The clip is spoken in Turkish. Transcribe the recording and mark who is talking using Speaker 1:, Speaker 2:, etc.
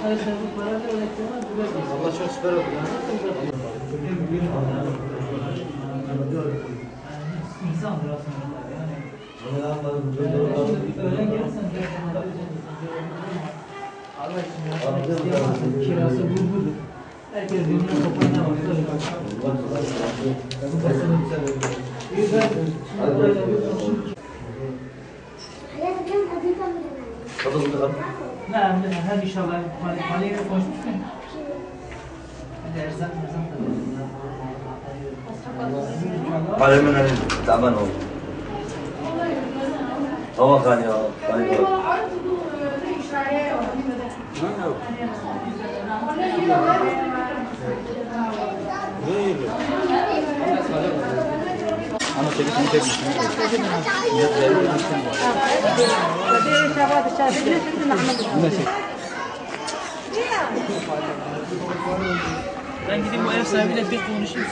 Speaker 1: Allah çok süper oldu ya.
Speaker 2: İnsandır aslında yani. Öğlen gelirsen Allah için kirası bulgur. Herkes bunun toprağına bakıyor. نعم هذه ان شاء الله ماليه konuşmuş mu? Erzak
Speaker 3: Kalemin hani taban oldu. Hava kan ya.
Speaker 1: Ama çekişini çekmişsin.
Speaker 2: Ben gideyim bu ev sahibiyle bir konuşayım.